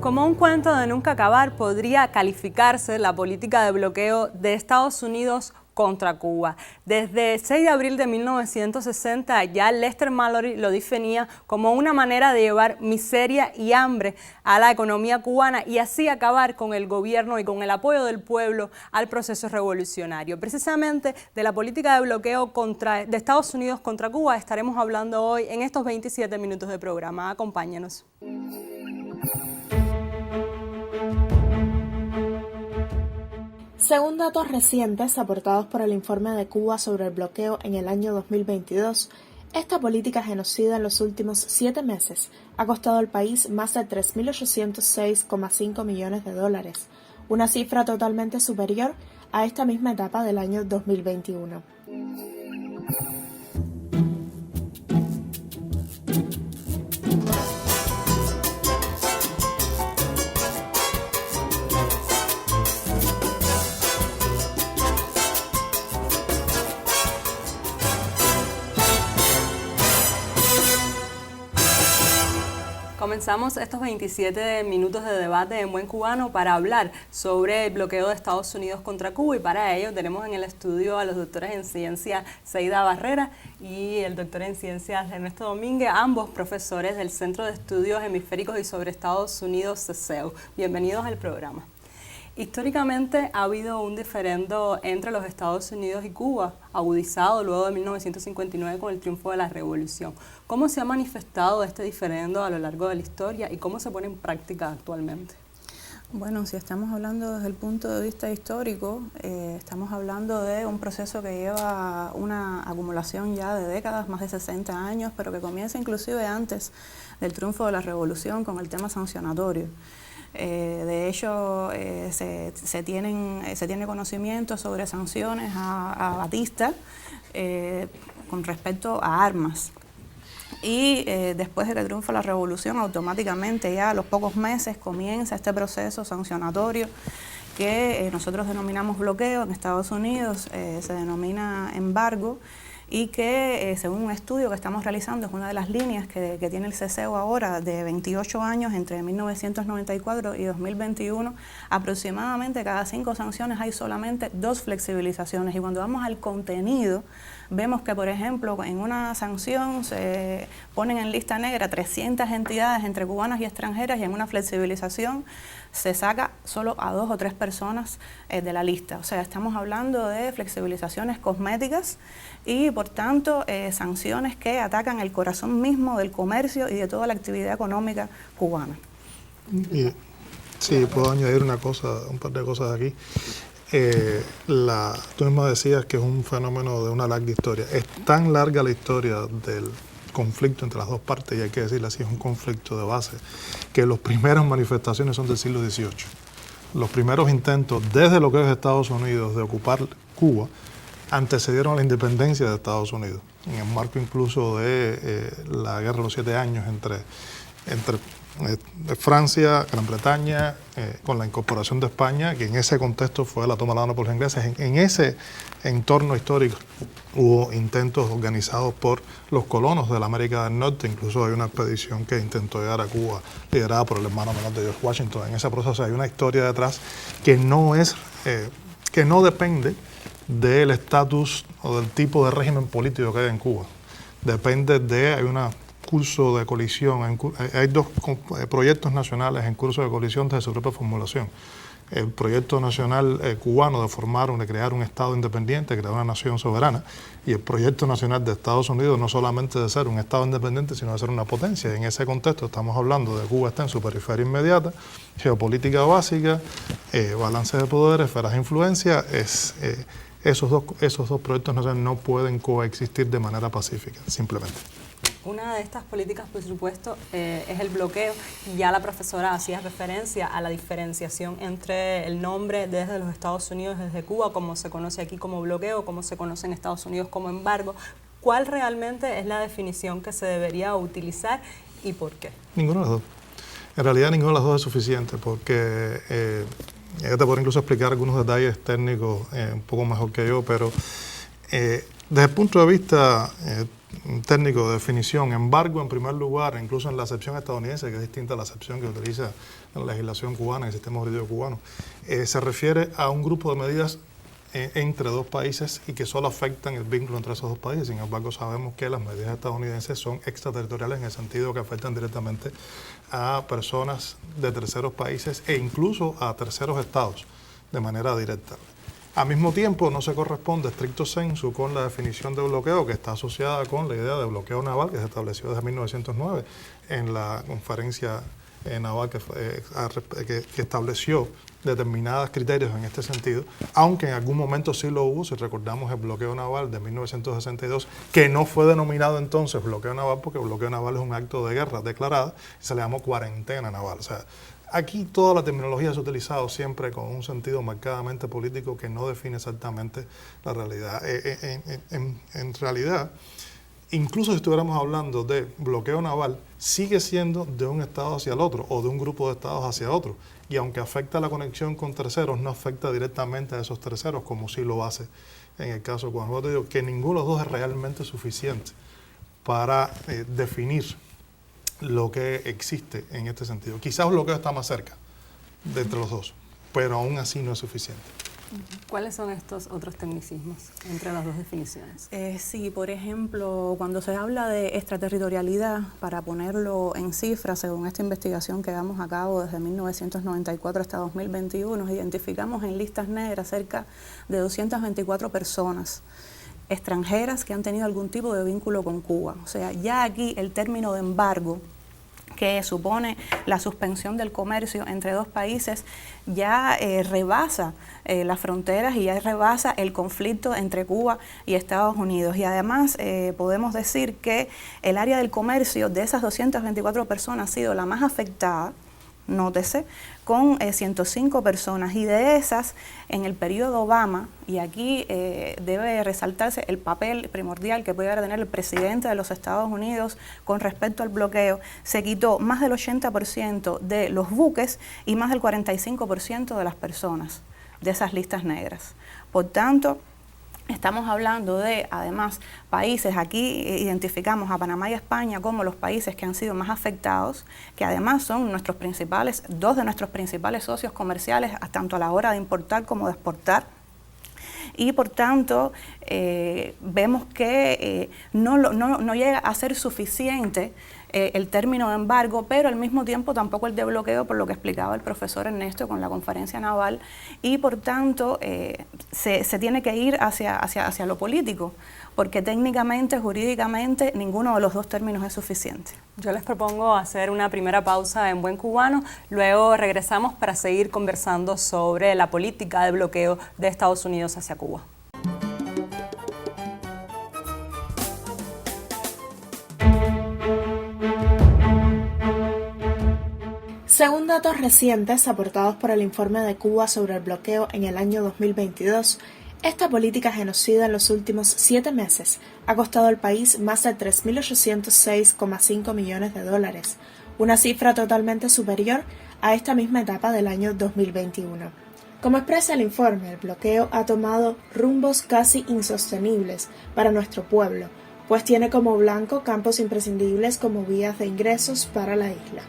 Como un cuento de nunca acabar, podría calificarse la política de bloqueo de Estados Unidos contra Cuba. Desde el 6 de abril de 1960 ya Lester Mallory lo definía como una manera de llevar miseria y hambre a la economía cubana y así acabar con el gobierno y con el apoyo del pueblo al proceso revolucionario. Precisamente de la política de bloqueo de Estados Unidos contra Cuba estaremos hablando hoy en estos 27 minutos de programa. Acompáñenos. Según datos recientes aportados por el informe de Cuba sobre el bloqueo en el año 2022, esta política genocida en los últimos 7 meses ha costado al país más de 3.806,5 millones de dólares, una cifra totalmente superior a esta misma etapa del año 2021. Comenzamos estos 27 minutos de debate en Buen Cubano para hablar sobre el bloqueo de Estados Unidos contra Cuba y para ello tenemos en el estudio a los doctores en ciencia Seida Barrera y el doctor en ciencias Ernesto Domínguez, ambos profesores del Centro de Estudios Hemisféricos y sobre Estados Unidos, CESEU. Bienvenidos al programa. Históricamente ha habido un diferendo entre los Estados Unidos y Cuba, agudizado luego de 1959 con el triunfo de la Revolución. ¿Cómo se ha manifestado este diferendo a lo largo de la historia y cómo se pone en práctica actualmente? Bueno, si estamos hablando desde el punto de vista histórico, estamos hablando de un proceso que lleva una acumulación ya de décadas, más de 60 años, pero que comienza inclusive antes del triunfo de la Revolución con el tema sancionatorio. De hecho, se tiene conocimiento sobre sanciones a Batista con respecto a armas. Y después de que triunfa la Revolución, automáticamente ya a los pocos meses comienza este proceso sancionatorio que nosotros denominamos bloqueo, en Estados Unidos se denomina embargo, y que según un estudio que estamos realizando es una de las líneas que tiene el CESEU ahora de 28 años entre 1994 y 2021, aproximadamente cada 5 sanciones hay solamente 2 flexibilizaciones y cuando vamos al contenido vemos que por ejemplo en una sanción se ponen en lista negra 300 entidades entre cubanas y extranjeras y en una flexibilización se saca solo a 2 o 3 personas de la lista. O sea, estamos hablando de flexibilizaciones cosméticas y por tanto sanciones que atacan el corazón mismo del comercio y de toda la actividad económica cubana. Sí, puedo añadir un par de cosas aquí. Tú misma decías que es un fenómeno de una larga historia. Es tan larga la historia del conflicto entre las dos partes, y hay que decirlo así, es un conflicto de base, que las primeras manifestaciones son del siglo XVIII. Los primeros intentos desde lo que es Estados Unidos de ocupar Cuba antecedieron a la independencia de Estados Unidos, en el marco incluso de la Guerra de los 7 años entre Francia, Gran Bretaña, con la incorporación de España, que en ese contexto fue la toma de La Habana por los ingleses. En ese entorno histórico hubo intentos organizados por los colonos de la América del Norte, incluso hay una expedición que intentó llegar a Cuba, liderada por el hermano menor de George Washington. En ese proceso hay una historia detrás que no depende del estatus o del tipo de régimen político que hay en Cuba. Depende hay una curso de colisión, hay 2 proyectos nacionales en curso de colisión desde su propia formulación. El proyecto nacional cubano de crear un Estado independiente, crear una nación soberana, y el proyecto nacional de Estados Unidos no solamente de ser un Estado independiente, sino de ser una potencia. Y en ese contexto estamos hablando de Cuba está en su periferia inmediata, geopolítica básica, balance de poderes, esferas de influencia. Esos dos proyectos nacionales no pueden coexistir de manera pacífica, simplemente. Una de estas políticas, por supuesto, es el bloqueo. Ya la profesora hacía referencia a la diferenciación entre el nombre desde los Estados Unidos, desde Cuba, como se conoce aquí como bloqueo, como se conoce en Estados Unidos como embargo. ¿Cuál realmente es la definición que se debería utilizar y por qué? Ninguna de las dos. En realidad ninguna de las dos es suficiente porque ella te puede incluso explicar algunos detalles técnicos un poco mejor que yo, pero Desde el punto de vista técnico de definición, embargo en primer lugar, incluso en la acepción estadounidense, que es distinta a la acepción que utiliza la legislación cubana y el sistema jurídico cubano, se refiere a un grupo de medidas entre dos países y que solo afectan el vínculo entre esos dos países. Sin embargo, sabemos que las medidas estadounidenses son extraterritoriales en el sentido que afectan directamente a personas de terceros países e incluso a terceros estados de manera directa. Al mismo tiempo, no se corresponde estricto sensu con la definición de bloqueo que está asociada con la idea de bloqueo naval que se estableció desde 1909 en la conferencia naval que estableció determinados criterios en este sentido, aunque en algún momento sí lo hubo, si recordamos el bloqueo naval de 1962, que no fue denominado entonces bloqueo naval porque el bloqueo naval es un acto de guerra declarada y se le llamó cuarentena naval. O sea, aquí toda la terminología se ha utilizado siempre con un sentido marcadamente político que no define exactamente la realidad. En realidad, incluso si estuviéramos hablando de bloqueo naval, sigue siendo de un estado hacia el otro o de un grupo de estados hacia otro. Y aunque afecta la conexión con terceros, no afecta directamente a esos terceros, como sí lo hace en el caso de Cuba. Yo te digo que ninguno de los dos es realmente suficiente para definir lo que existe en este sentido. Quizás el bloqueo está más cerca de entre los dos, pero aún así no es suficiente. ¿Cuáles son estos otros tecnicismos entre las dos definiciones? Sí, por ejemplo, cuando se habla de extraterritorialidad, para ponerlo en cifras, según esta investigación que llevamos a cabo desde 1994 hasta 2021, identificamos en listas negras cerca de 224 personas extranjeras que han tenido algún tipo de vínculo con Cuba. O sea, ya aquí el término de embargo, que supone la suspensión del comercio entre dos países, ya rebasa las fronteras y ya rebasa el conflicto entre Cuba y Estados Unidos. Y además podemos decir que el área del comercio de esas 224 personas ha sido la más afectada, nótese, con 105 personas, y de esas, en el periodo Obama, y aquí debe resaltarse el papel primordial que puede tener el presidente de los Estados Unidos con respecto al bloqueo, se quitó más del 80% de los buques y más del 45% de las personas de esas listas negras. Por tanto, estamos hablando de, además, países, aquí identificamos a Panamá y España como los países que han sido más afectados, que además son dos de nuestros principales socios comerciales, tanto a la hora de importar como de exportar. Y por tanto, vemos que no llega a ser suficiente el término de embargo, pero al mismo tiempo tampoco el de bloqueo, por lo que explicaba el profesor Ernesto con la conferencia naval, y por tanto se tiene que ir hacia lo político, porque técnicamente, jurídicamente, ninguno de los dos términos es suficiente. Yo les propongo hacer una primera pausa en Buen Cubano, luego regresamos para seguir conversando sobre la política de bloqueo de Estados Unidos hacia Cuba. Según datos recientes aportados por el informe de Cuba sobre el bloqueo en el año 2022, esta política genocida en los últimos 7 meses ha costado al país más de 3.806,5 millones de dólares, una cifra totalmente superior a esta misma etapa del año 2021. Como expresa el informe, el bloqueo ha tomado rumbos casi insostenibles para nuestro pueblo, pues tiene como blanco campos imprescindibles como vías de ingresos para la isla.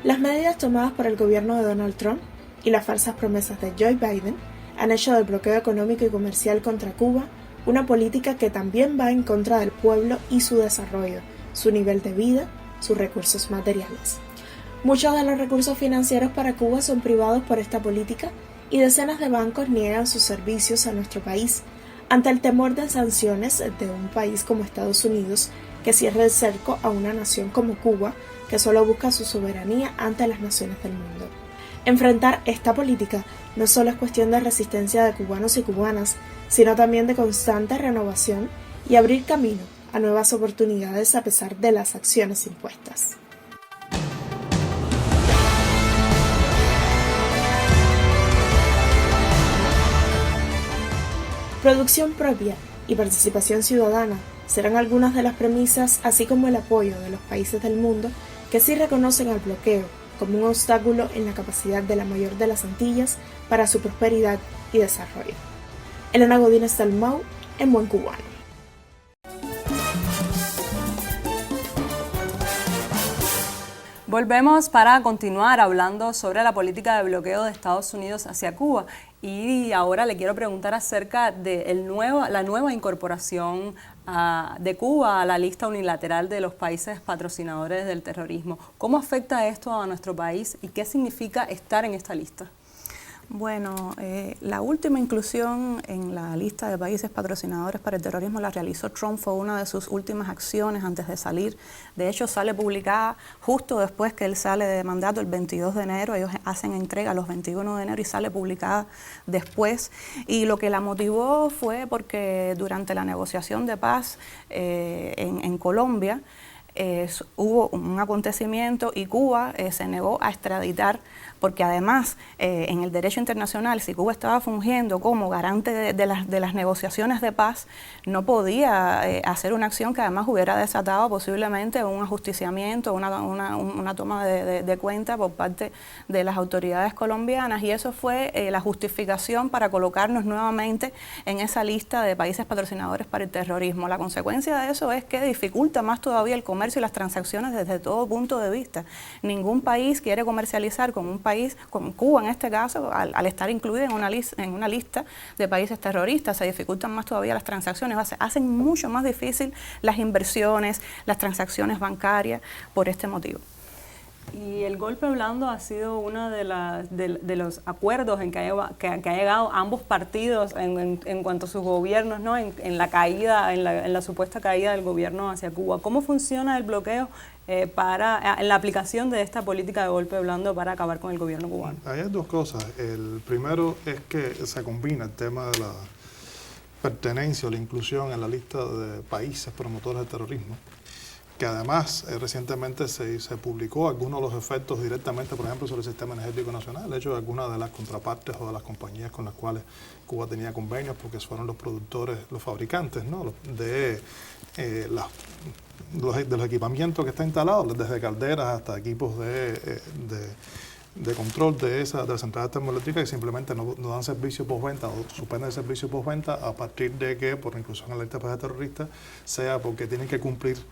Las medidas tomadas por el gobierno de Donald Trump y las falsas promesas de Joe Biden han hecho del bloqueo económico y comercial contra Cuba una política que también va en contra del pueblo y su desarrollo, su nivel de vida, sus recursos materiales. Muchos de los recursos financieros para Cuba son privados por esta política y decenas de bancos niegan sus servicios a nuestro país ante el temor de sanciones de un país como Estados Unidos que cierre el cerco a una nación como Cuba, que solo busca su soberanía ante las naciones del mundo. Enfrentar esta política no solo es cuestión de resistencia de cubanos y cubanas, sino también de constante renovación y abrir camino a nuevas oportunidades a pesar de las acciones impuestas. Producción propia y participación ciudadana serán algunas de las premisas, así como el apoyo de los países del mundo que sí reconocen al bloqueo como un obstáculo en la capacidad de la mayor de las Antillas para su prosperidad y desarrollo. Elena Godínez Dalmau, en Buen Cubano. Volvemos para continuar hablando sobre la política de bloqueo de Estados Unidos hacia Cuba y ahora le quiero preguntar acerca de la nueva incorporación de Cuba a la lista unilateral de los países patrocinadores del terrorismo. ¿Cómo afecta esto a nuestro país y qué significa estar en esta lista? Bueno, la última inclusión en la lista de países patrocinadores para el terrorismo la realizó Trump, fue una de sus últimas acciones antes de salir. De hecho, sale publicada justo después que él sale de mandato, el 22 de enero. Ellos hacen entrega los 21 de enero y sale publicada después. Y lo que la motivó fue porque durante la negociación de paz en Colombia, hubo un acontecimiento y Cuba se negó a extraditar, porque además en el derecho internacional, si Cuba estaba fungiendo como garante de las negociaciones de paz, no podía hacer una acción que además hubiera desatado posiblemente un ajusticiamiento, una toma de cuenta por parte de las autoridades colombianas, y eso fue la justificación para colocarnos nuevamente en esa lista de países patrocinadores para el terrorismo. La consecuencia de eso es que dificulta más todavía el comercio y las transacciones desde todo punto de vista. Ningún país quiere comercializar con un país, con Cuba en este caso, al estar incluida en una lista de países terroristas. Se dificultan más todavía las transacciones, hacen mucho más difícil las inversiones, las transacciones bancarias por este motivo. Y el golpe blando ha sido uno de los acuerdos en que ha llegado ambos partidos en cuanto a sus gobiernos, ¿no? en la supuesta caída del gobierno hacia Cuba. ¿Cómo funciona el bloqueo en la aplicación de esta política de golpe blando para acabar con el gobierno cubano? Hay dos cosas. El primero es que se combina el tema de la pertenencia o la inclusión en la lista de países promotores del terrorismo, que además recientemente se publicó algunos de los efectos directamente, por ejemplo, sobre el sistema energético nacional, el hecho de algunas de las contrapartes o de las compañías con las cuales Cuba tenía convenios, porque fueron los productores, los fabricantes, ¿no? de los equipamientos que están instalados, desde calderas hasta equipos de control de las centrales termoeléctricas, que simplemente no dan servicio postventa o suspenden el servicio postventa a partir de que, por inclusión en la lista de terroristas, sea porque tienen que cumplir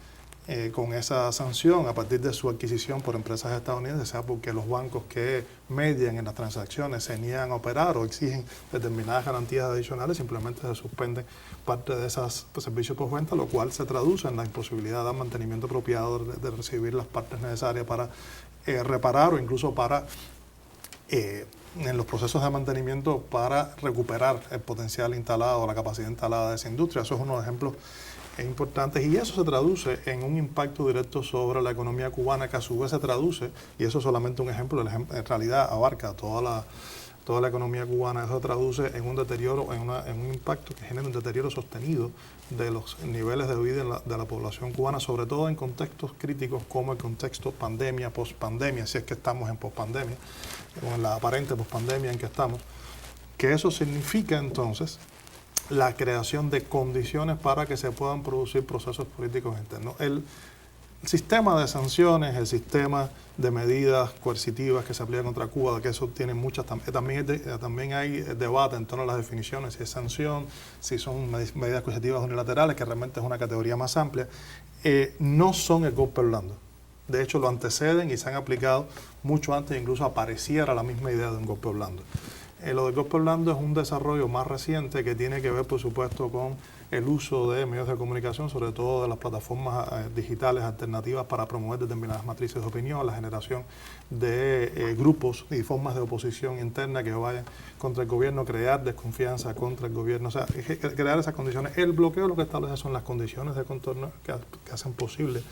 con esa sanción a partir de su adquisición por empresas estadounidenses, sea porque los bancos que median en las transacciones se niegan a operar o exigen determinadas garantías adicionales, simplemente se suspenden parte de esos servicios postventa, lo cual se traduce en la imposibilidad de dar mantenimiento apropiado, de recibir las partes necesarias para reparar o incluso para en los procesos de mantenimiento para recuperar el potencial instalado, la capacidad instalada de esa industria. Eso es uno de los ejemplos importantes, y eso se traduce en un impacto directo sobre la economía cubana, que a su vez se traduce, y eso es solamente un ejemplo, en realidad abarca toda la economía cubana. Eso se traduce en un deterioro, en un impacto que genera un deterioro sostenido de los niveles de vida de la población cubana, sobre todo en contextos críticos como el contexto pandemia, pospandemia, si es que estamos en pospandemia, o en la aparente pospandemia en que estamos, que eso significa entonces la creación de condiciones para que se puedan producir procesos políticos internos. El sistema de sanciones, el sistema de medidas coercitivas que se aplican contra Cuba, que eso tiene muchas, también hay debate en torno a las definiciones, si es sanción, si son medidas coercitivas unilaterales, que realmente es una categoría más amplia, no son el golpe blando. De hecho, lo anteceden y se han aplicado mucho antes, incluso apareciera la misma idea de un golpe blando. Lo del golpe blando es un desarrollo más reciente que tiene que ver, por supuesto, con el uso de medios de comunicación, sobre todo de las plataformas digitales alternativas para promover determinadas matrices de opinión, la generación de grupos y formas de oposición interna que vayan contra el gobierno, crear desconfianza contra el gobierno, o sea, crear esas condiciones. El bloqueo lo que establece son las condiciones de contorno que hacen posible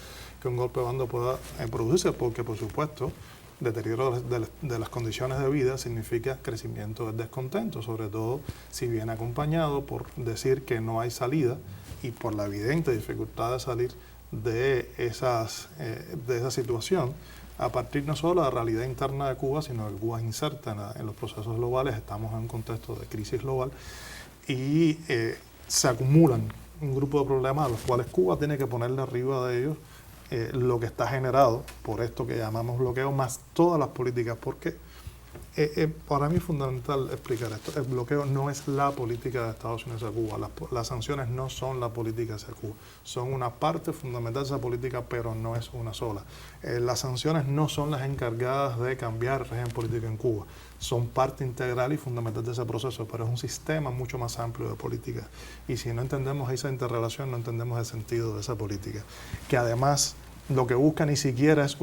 que un golpe blando pueda producirse, porque, por supuesto, deterioro de las condiciones de vida significa crecimiento del descontento, sobre todo si viene acompañado por decir que no hay salida y por la evidente dificultad de salir de esa situación, a partir no solo de la realidad interna de Cuba, sino que Cuba es inserta en los procesos globales. Estamos en un contexto de crisis global y se acumulan un grupo de problemas a los cuales Cuba tiene que ponerle arriba de ellos lo que está generado por esto que llamamos bloqueo, más todas las políticas, porque para mí es fundamental explicar esto. El bloqueo no es la política de Estados Unidos hacia Cuba. Las sanciones no son la política hacia Cuba. Son una parte fundamental de esa política, pero no es una sola. Las sanciones no son las encargadas de cambiar el régimen político en Cuba. Son parte integral y fundamental de ese proceso, pero es un sistema mucho más amplio de política. Y si no entendemos esa interrelación, no entendemos el sentido de esa política. Que además lo que busca ni siquiera es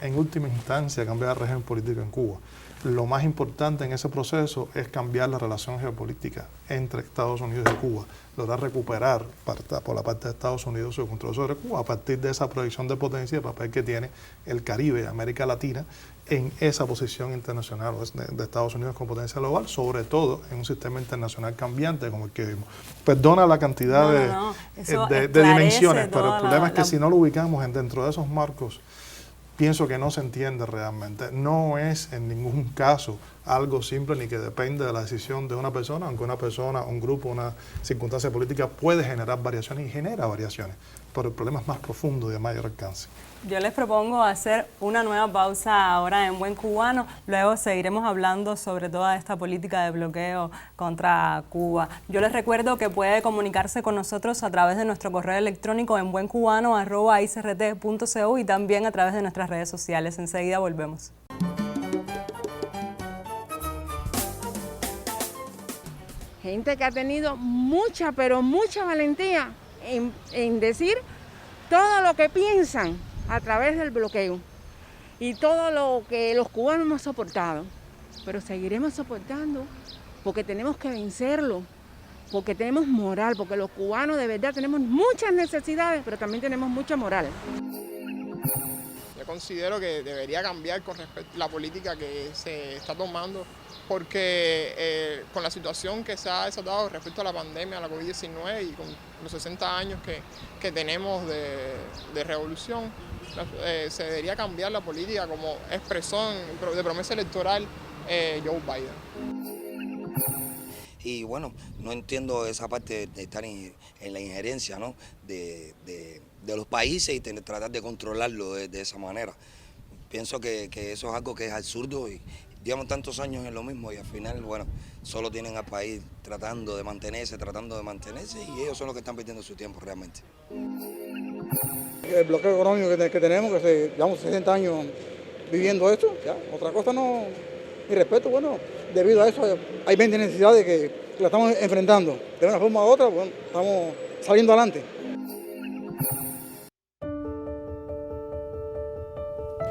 en última instancia cambiar el régimen político en Cuba. Lo más importante en ese proceso es cambiar la relación geopolítica entre Estados Unidos y Cuba, lograr recuperar por la parte de Estados Unidos su control sobre Cuba a partir de esa proyección de potencia y el papel que tiene el Caribe y América Latina en esa posición internacional de Estados Unidos como potencia global, sobre todo en un sistema internacional cambiante como el que vimos. Perdona la cantidad de dimensiones, pero el problema es que si no lo ubicamos dentro de esos marcos, pienso que no se entiende realmente. No es en ningún caso algo simple ni que depende de la decisión de una persona, aunque una persona, un grupo, una circunstancia política puede generar variaciones y genera variaciones, pero el problema es más profundo y de mayor alcance. Yo les propongo hacer una nueva pausa ahora en Buen Cubano, luego seguiremos hablando sobre toda esta política de bloqueo contra Cuba. Yo les recuerdo que puede comunicarse con nosotros a través de nuestro correo electrónico en buencubano@icrt.co y también a través de nuestras redes sociales. Enseguida volvemos. Gente que ha tenido mucha, pero mucha valentía en decir todo lo que piensan a través del bloqueo y todo lo que los cubanos hemos soportado. Pero seguiremos soportando porque tenemos que vencerlo, porque tenemos moral, porque los cubanos de verdad tenemos muchas necesidades, pero también tenemos mucha moral. Yo considero que debería cambiar con respecto a la política que se está tomando, porque con la situación que se ha desatado respecto a la pandemia, a la COVID-19 y con los 60 años que tenemos de revolución, se debería cambiar la política como expresó de promesa electoral Joe Biden. Y bueno, no entiendo esa parte de estar en la injerencia, ¿no? de los países y tratar de controlarlo de esa manera. Pienso que eso es algo que es absurdo y llevamos tantos años en lo mismo y al final, bueno, solo tienen al país tratando de mantenerse y ellos son los que están perdiendo su tiempo realmente. El bloqueo económico que tenemos, que llevamos 60 años viviendo esto, ya, otra cosa no, mi respeto, bueno, debido a eso hay 20 necesidades que la estamos enfrentando. De una forma u otra, bueno, estamos saliendo adelante.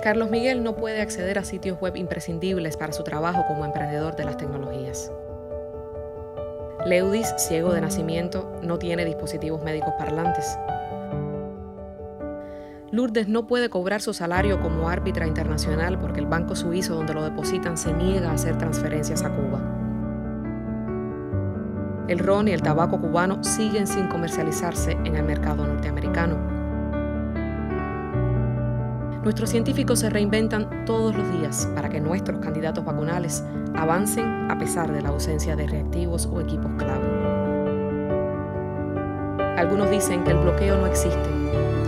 Carlos Miguel no puede acceder a sitios web imprescindibles para su trabajo como emprendedor de las tecnologías. Leudis, ciego de nacimiento, no tiene dispositivos médicos parlantes. Lourdes no puede cobrar su salario como árbitra internacional porque el banco suizo donde lo depositan se niega a hacer transferencias a Cuba. El ron y el tabaco cubano siguen sin comercializarse en el mercado norteamericano. Nuestros científicos se reinventan todos los días para que nuestros candidatos vacunales avancen a pesar de la ausencia de reactivos o equipos clave. Algunos dicen que el bloqueo no existe,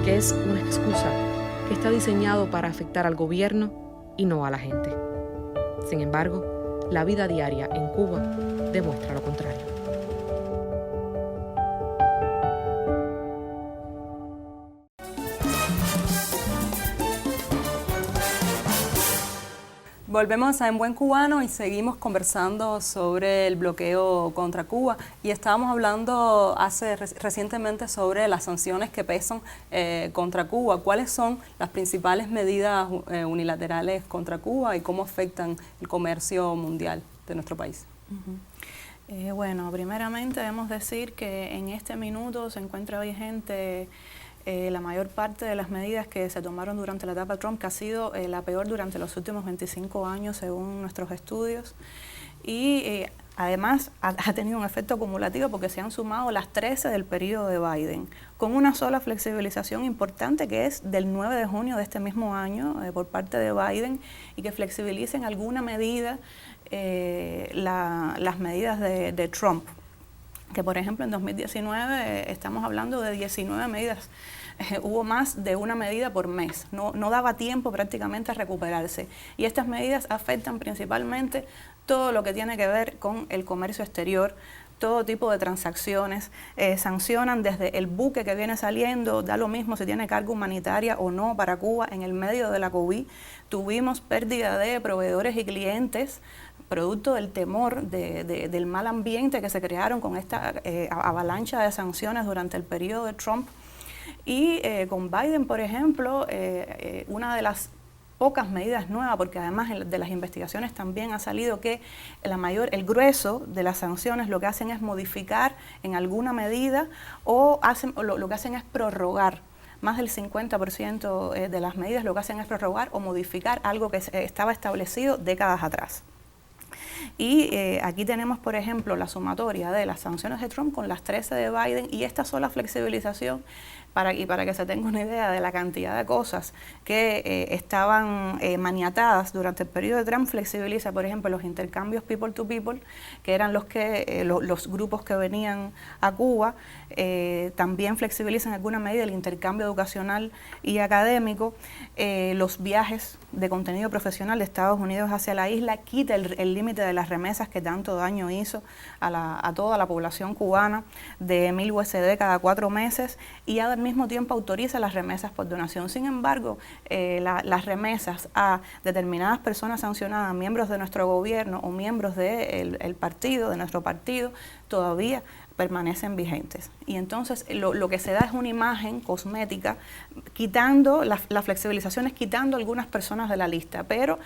que es una excusa, que está diseñado para afectar al gobierno y no a la gente. Sin embargo, la vida diaria en Cuba demuestra lo contrario. Volvemos a En Buen Cubano y seguimos conversando sobre el bloqueo contra Cuba y estábamos hablando recientemente sobre las sanciones que pesan contra Cuba. ¿Cuáles son las principales medidas unilaterales contra Cuba y cómo afectan el comercio mundial de nuestro país? Bueno, primeramente debemos decir que en este minuto se encuentra vigente la mayor parte de las medidas que se tomaron durante la etapa Trump, que ha sido la peor durante los últimos 25 años según nuestros estudios, y además ha tenido un efecto acumulativo porque se han sumado las 13 del periodo de Biden, con una sola flexibilización importante que es del 9 de junio de este mismo año por parte de Biden y que flexibiliza en alguna medida las medidas de Trump. que por ejemplo en 2019 estamos hablando de 19 medidas. Hubo más de una medida por mes, no daba tiempo prácticamente a recuperarse. Y estas medidas afectan principalmente todo lo que tiene que ver con el comercio exterior, todo tipo de transacciones, sancionan desde el buque que viene saliendo, da lo mismo si tiene carga humanitaria o no para Cuba. En el medio de la COVID tuvimos pérdida de proveedores y clientes, producto del temor del mal ambiente que se crearon con esta avalancha de sanciones durante el periodo de Trump. Y con Biden, por ejemplo, una de las pocas medidas nuevas, porque además de las investigaciones también ha salido que el grueso de las sanciones lo que hacen es modificar en alguna medida o lo que hacen es prorrogar. Más del 50% de las medidas lo que hacen es prorrogar o modificar algo que estaba establecido décadas atrás. Y aquí tenemos, por ejemplo, la sumatoria de las sanciones de Trump con las 13 de Biden y esta sola flexibilización, para que se tenga una idea de la cantidad de cosas que estaban maniatadas durante el periodo de Trump. Flexibiliza, por ejemplo, los intercambios people to people, que eran los grupos que venían a Cuba. También flexibiliza en alguna medida el intercambio educacional y académico, los viajes de contenido profesional de Estados Unidos hacia la isla, quita el límite de las remesas que tanto daño hizo a toda la población cubana, de 1.000 USD cada 4 meses, y al mismo tiempo autoriza las remesas por donación. Sin embargo, las remesas a determinadas personas sancionadas, miembros de nuestro gobierno o miembros de nuestro partido, todavía permanecen vigentes. Y entonces lo que se da es una imagen cosmética, quitando las flexibilizaciones, quitando algunas personas de la lista, pero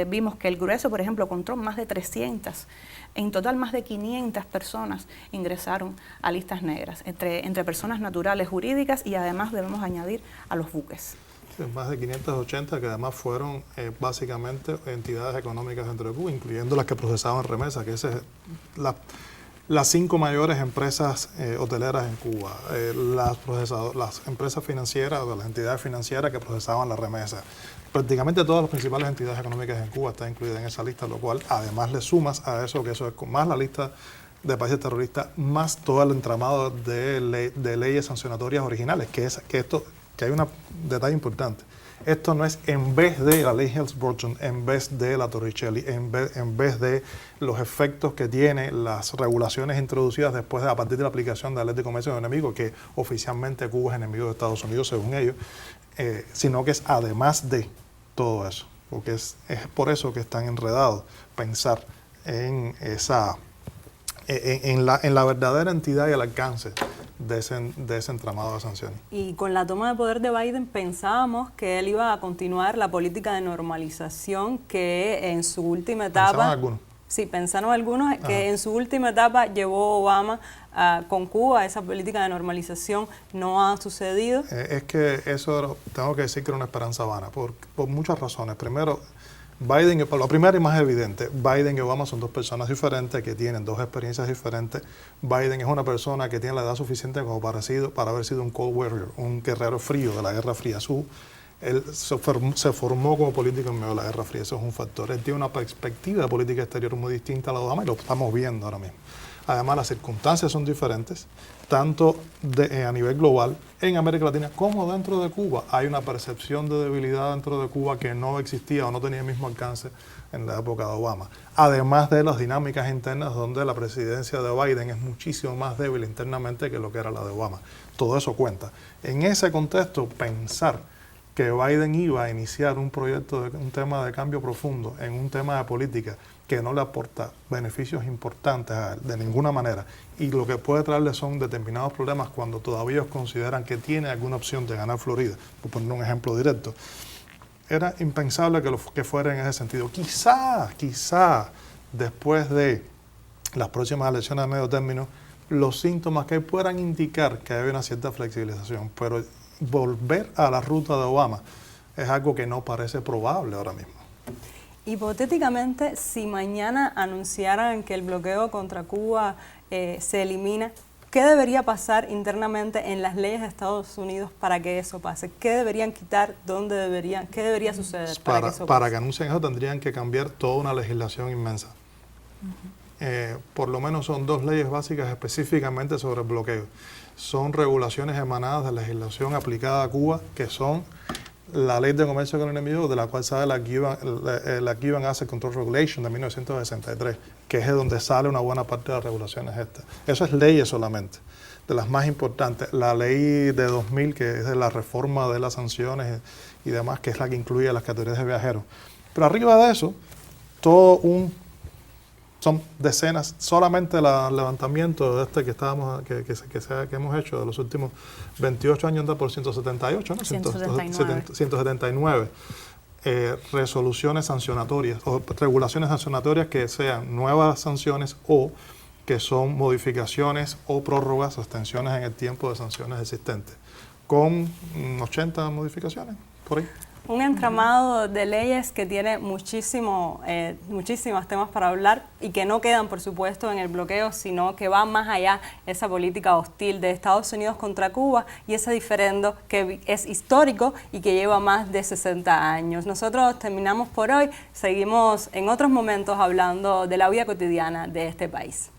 vimos que el grueso, por ejemplo, con Trump, más de 300, en total más de 500 personas ingresaron a listas negras, entre personas naturales jurídicas y además debemos añadir a los buques. Sí, más de 580 que además fueron básicamente entidades económicas dentro de Cuba, incluyendo las que procesaban remesas, que las 5 mayores empresas hoteleras en Cuba, las empresas financieras o las entidades financieras que procesaban la remesa. Prácticamente todas las principales entidades económicas en Cuba están incluidas en esa lista, lo cual además le sumas a eso, que eso es más la lista de países terroristas, más todo el entramado de leyes sancionatorias originales, que hay un detalle importante. Esto no es en vez de la ley Helms-Burton, en vez de la Torricelli, en vez de los efectos que tiene las regulaciones introducidas después a partir de la aplicación de la ley de comercio de enemigo, que oficialmente Cuba es enemigo de Estados Unidos según ellos, sino que es además de todo eso, porque es por eso que están enredados pensar en la verdadera entidad y el alcance de ese entramado de sanciones. Y con la toma de poder de Biden pensábamos que él iba a continuar la política de normalización que en su última etapa... ¿Pensaban algunos? Sí, pensaron algunos que en su última etapa llevó Obama con Cuba. Esa política de normalización no ha sucedido. Es que eso tengo que decir que era una esperanza vana, por muchas razones. Primero, Biden, la primera y más evidente, Biden y Obama son dos personas diferentes que tienen dos experiencias diferentes. Biden es una persona que tiene la edad suficiente como para haber sido un Cold Warrior, un guerrero frío de la Guerra Fría. Él se formó como político en medio de la Guerra Fría, eso es un factor. Él tiene una perspectiva de política exterior muy distinta a la de Obama y lo estamos viendo ahora mismo. Además, las circunstancias son diferentes, tanto a nivel global, en América Latina, como dentro de Cuba. Hay una percepción de debilidad dentro de Cuba que no existía o no tenía el mismo alcance en la época de Obama. Además de las dinámicas internas donde la presidencia de Biden es muchísimo más débil internamente que lo que era la de Obama. Todo eso cuenta. En ese contexto, pensar que Biden iba a iniciar un proyecto, un tema de cambio profundo en un tema de política que no le aporta beneficios importantes a él de ninguna manera y lo que puede traerle son determinados problemas cuando todavía ellos consideran que tiene alguna opción de ganar Florida, por poner un ejemplo directo. Era impensable que fuera en ese sentido. Quizá después de las próximas elecciones de medio término, los síntomas que puedan indicar que hay una cierta flexibilización, pero volver a la ruta de Obama es algo que no parece probable ahora mismo. Hipotéticamente, si mañana anunciaran que el bloqueo contra Cuba se elimina, ¿qué debería pasar internamente en las leyes de Estados Unidos para que eso pase? ¿Qué deberían quitar? ¿Qué debería suceder para que eso pase? Para que anuncien eso tendrían que cambiar toda una legislación inmensa. por lo menos son 2 leyes básicas específicamente sobre el bloqueo. Son regulaciones emanadas de legislación aplicada a Cuba, que son la Ley de Comercio con el Enemigo, de la cual sale la Cuban Asset Control Regulation de 1963, que es de donde sale una buena parte de las regulaciones estas. Eso es leyes solamente, de las más importantes. La ley de 2000, que es de la reforma de las sanciones y demás, que es la que incluye las categorías de viajeros. Pero arriba de eso, son decenas, solamente el levantamiento de este que hemos hecho de los últimos 28 años anda por 178, ¿no? 179 resoluciones sancionatorias o regulaciones sancionatorias que sean nuevas sanciones o que son modificaciones o prórrogas o extensiones en el tiempo de sanciones existentes, con 80 modificaciones por ahí. Un entramado de leyes que tiene muchísimos temas para hablar y que no quedan, por supuesto, en el bloqueo, sino que va más allá esa política hostil de Estados Unidos contra Cuba y ese diferendo que es histórico y que lleva más de 60 años. Nosotros terminamos por hoy, seguimos en otros momentos hablando de la vida cotidiana de este país.